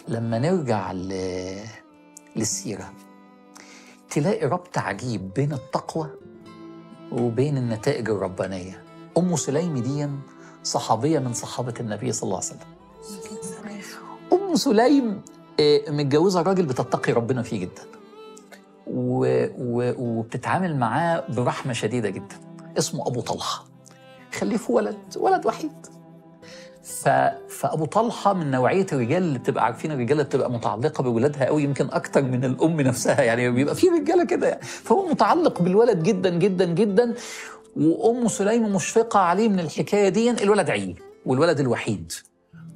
لما نرجع للسيرة تلاقي ربط عجيب بين التقوى وبين النتائج الربانية. أم سليم دي صحابية من صحابة النبي صلى الله عليه وسلم. أم سليم متجوزة راجل بتتقي ربنا فيه جدا وبتتعامل معاه برحمة شديدة جدا، اسمه أبو طلحة. خلفوا ولد وحيد. فأبو طلحة من نوعية الرجال اللي بتبقى عارفين، الرجال اللي بتبقى متعلقة بولادها قوي، يمكن أكتر من الأم نفسها، يعني بيبقى في رجالة كده يعني. فهو متعلق بالولد جدا جدا جدا، وأم سليم مشفقة عليه من الحكاية دي. الولد عيل والولد الوحيد،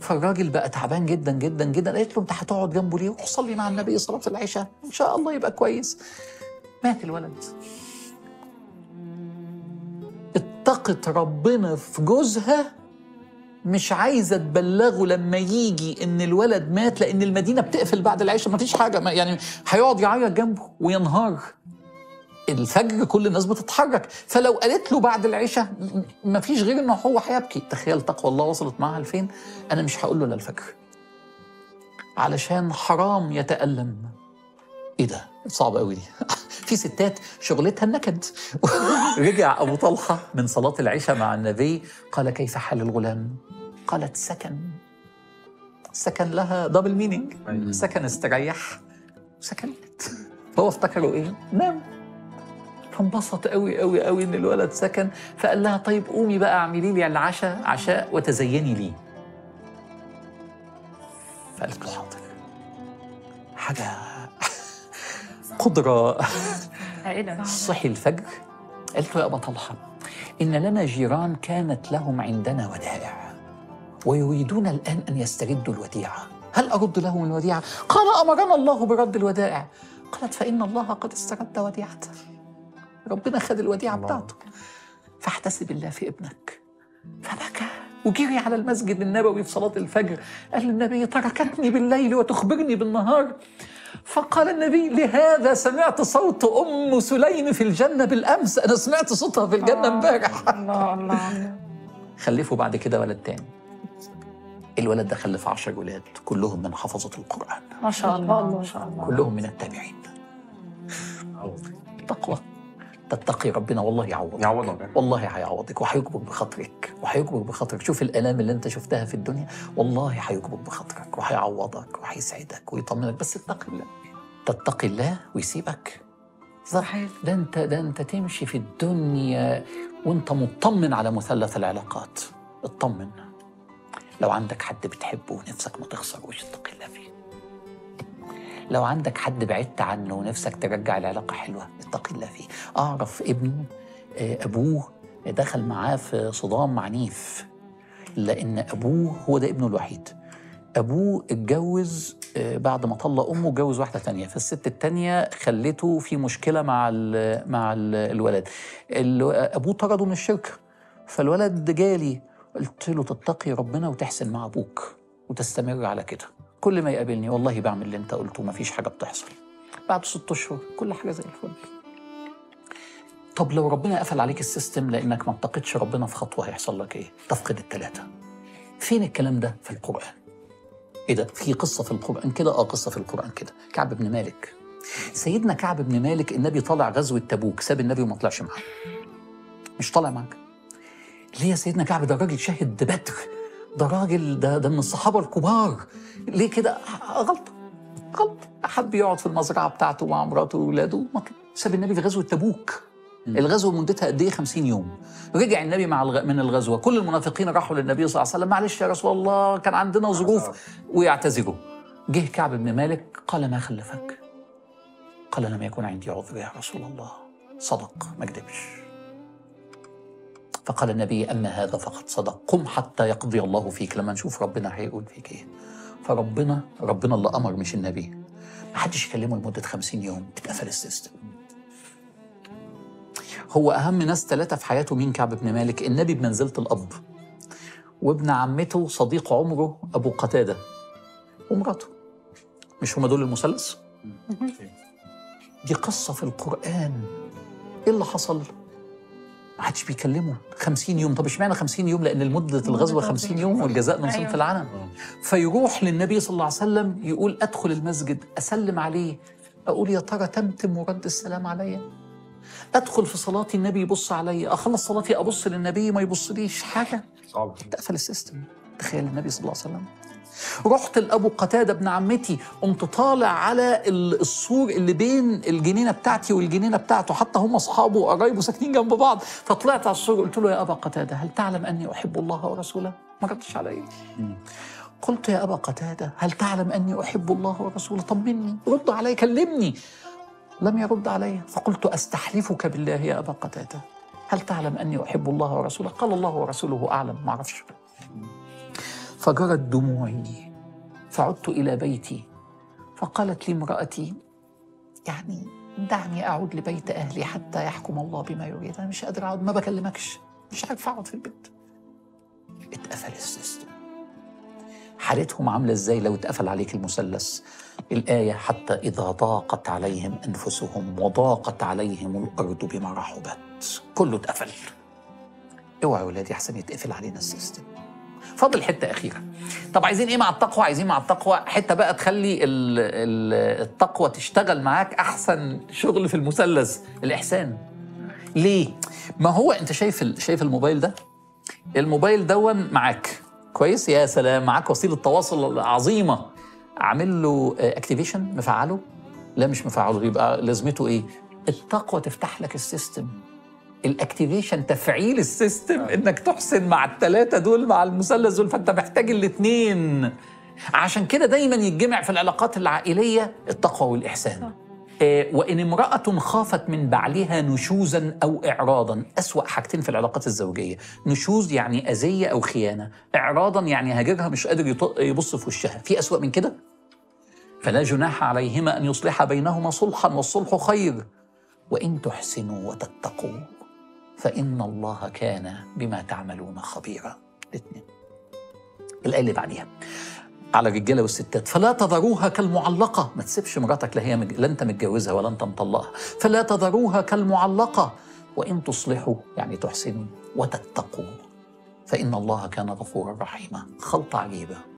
فالراجل بقى تعبان جدا جدا جدا. قالت له: أنت هتقعد جنبه ليه؟ روح صلي مع النبي صلاة العشاء إن شاء الله يبقى كويس. مات الولد. اتقت ربنا في جوزها، مش عايزة تبلغه لما يجي إن الولد مات، لأن المدينة بتقفل بعد العشاء، ما فيش حاجة، يعني هيقعد يعيط جنبه وينهار. الفجر كل الناس بتتحرك، فلو قالت له بعد العشاء ما فيش غير إنه هو هيبكي. تخيل تقوى الله وصلت معها لفين. أنا مش هقول له للفجر علشان حرام يتألم. إيه ده؟ صعب قوي دي. في ستات شغلتها النكد. رجع أبو طلحة من صلاة العشاء مع النبي، قال: كيف حال الغلام؟ قالت: سكن لها دبل مينينج. سكن استريح، سكن مات. فهو افتكروا ايه؟ نام. فانبسط قوي قوي قوي ان الولد سكن. فقال لها: طيب قومي بقى اعملي لي عشاء وتزيني لي. فقالت له: حاضر. حاجة قدرة. صحي الفجر، قالت له: يا أبا طلحة، إن لنا جيران كانت لهم عندنا ودائع ويريدون الآن أن يستردوا الوديعة، هل أرد لهم الوديعة؟ قال: أمرنا الله برد الودائع. قالت: فإن الله قد استرد وديعته، ربنا خد الوديعة بتاعته، فاحتسب الله في ابنك. فبكى وجري على المسجد النبوي في صلاة الفجر. قال النبي: تركتني بالليل وتخبرني بالنهار. فقال النبي: لهذا سمعت صوت أم سليم في الجنة بالأمس، أنا سمعت صوتها في الجنة امبارح. الله. خلفوا بعد كده ولد تاني. الولد ده خلف 10 ولاد، كلهم من حفظة القرآن. ما شاء الله ما شاء الله. كلهم من التابعين. تقوى، تتقي ربنا والله يعوضك. والله هيعوضك وهيكبر بخاطرك. شوف الآلام اللي انت شفتها في الدنيا، والله هيكبر بخاطرك وهيعوضك وهيسعدك ويطمنك. بس تتقي الله ويسيبك. صحيح. ده انت تمشي في الدنيا وانت مطمن على مثلث العلاقات. اطمن. لو عندك حد بتحبه ونفسك ما تخسروش، اتقي الله فيه. لو عندك حد بعدت عنه ونفسك ترجع العلاقة حلوة، اتقي الله فيه. أعرف ابن أبوه دخل معاه في صدام عنيف، لأن أبوه هو ده ابنه الوحيد. أبوه اتجوز بعد ما طلق أمه، اتجوز واحدة تانية، فالست التانية خلته في مشكلة مع الولد. أبوه طرده من الشركة، فالولد جالي، قلت له: تتقي ربنا وتحسن مع أبوك وتستمر على كده. كل ما يقابلني والله بعمل اللي انت قلته، مفيش حاجة بتحصل. بعد 6 أشهر كل حاجة زي الفل. طب لو ربنا قفل عليك السيستم لأنك ما اتقيتش ربنا في خطوة، هيحصل لك ايه؟ تفقد ال3. فين الكلام ده في القرآن؟ ايه ده؟ في قصة في القرآن كده؟ قصة في القرآن كده. كعب بن مالك. سيدنا كعب بن مالك، النبي طالع غزوة تبوك، ساب النبي وما طلعش معاه. مش طالع معاك ليه يا سيدنا كعب؟ ده راجل شاهد بدر، ده راجل ده من الصحابة الكبار. ليه كده؟ غلطة. أحب يقعد في المزرعة بتاعته مع مراته وولاده، ساب النبي في غزوة تبوك. الغزوة مدتها قد ايه؟ 50 يوم. رجع النبي من الغزوة، كل المنافقين راحوا للنبي صلى الله عليه وسلم: معلش يا رسول الله كان عندنا ظروف، ويعتذروا. جه كعب بن مالك، قال: ما خلفك؟ قال: لم يكن عندي عذر يا رسول الله. صدق، ما كذبش. فقال النبي: أما هذا فقد صدق، قم حتى يقضي الله فيك. لما نشوف ربنا هيقول فيك ايه. فربنا اللي أمر مش النبي. ما حدش يكلمه لمدة 50 يوم، اتقفل السيستم. هو أهم ناس 3 في حياته مين؟ كعب بن مالك. النبي بمنزلة الأب، وابن عمته صديق عمره أبو قتادة، ومراته. مش هم دول المثلث؟ دي قصة في القرآن. إيه اللي حصل؟ ما حدش بيكلمه 50 يوم. طب اشمعنى 50 يوم؟ لأن المدة الغزوة 50 يوم والجزاء من صنف العمل. فيروح للنبي صلى الله عليه وسلم يقول أدخل المسجد أسلم عليه، أقول يا ترى تمتم ورد السلام عليا؟ أدخل في صلاتي النبي يبص عليا، أخلص صلاتي أبص للنبي ما يبصليش حاجة. صعب. تقفل السيستم. تخيل النبي صلى الله عليه وسلم. رحت لأبو قتادة ابن عمتي، قمت طالع على السور اللي بين الجنينة بتاعتي والجنينة بتاعته، حتى هم أصحابه وقرايبه ساكنين جنب بعض. فطلعت على السور قلت له يا أبا قتادة هل تعلم أني أحب الله ورسوله؟ ما ردش علي. قلت يا أبا قتادة هل تعلم أني أحب الله ورسوله؟ طمني، رد علي، كلمني. لم يرد علي. فقلت أستحلفك بالله يا أبا قتادة هل تعلم أني أحب الله ورسوله؟ قال الله ورسوله أعلم، ما أعرفش. فجرت دموعي، فعدت إلى بيتي، فقالت لي امرأتي يعني دعني أعود لبيت أهلي حتى يحكم الله بما يريد، أنا مش قادر أقعد، ما بكلمكش، مش عارف أقعد في البيت. اتقفل السيستم. حالتهم عاملة إزاي لو اتقفل عليك المثلث؟ الآية حتى إذا ضاقت عليهم أنفسهم وضاقت عليهم الأرض بما رحبت، كله اتقفل. اوعوا يا ولادي أحسن يتقفل علينا السيستم. فاضل حتة أخيرة. طب عايزين إيه مع التقوى؟ عايزين مع التقوى حتة بقى تخلي التقوى تشتغل معاك أحسن شغل في المثلث، الإحسان. ليه؟ ما هو أنت شايف الموبايل ده؟ الموبايل دون معاك كويس، يا سلام، معاك وسيلة تواصل عظيمة، عامل له اكتيفيشن، مفعله؟ لا مش مفعله، يبقى لازمته إيه؟ التقوى تفتح لك السيستم. الاكتيفيشن تفعيل السيستم، انك تحسن مع الثلاثه دول، مع المثلث دول، فانت محتاج الاثنين. عشان كده دايما يتجمع في العلاقات العائليه التقوى والاحسان. وان امراه خافت من بعلها نشوزا او اعراضا، اسوا حاجتين في العلاقات الزوجيه. نشوز يعني اذيه او خيانه، اعراضا يعني هاجرها مش قادر يبص في وشها، في اسوا من كده؟ فلا جناح عليهما ان يصلحا بينهما صلحا والصلح خير، وان تحسنوا وتتقوا فإن الله كان بما تعملون خبيرا. الاثنين. الآية اللي بعديها على الرجالة والستات، فلا تذروها كالمعلقة، ما تسيبش مراتك لا أنت متجوزها ولا أنت مطلقها، فلا تذروها كالمعلقة، وإن تصلحوا يعني تحسنوا وتتقوا فإن الله كان غفورا رحيما. خلطة عجيبة.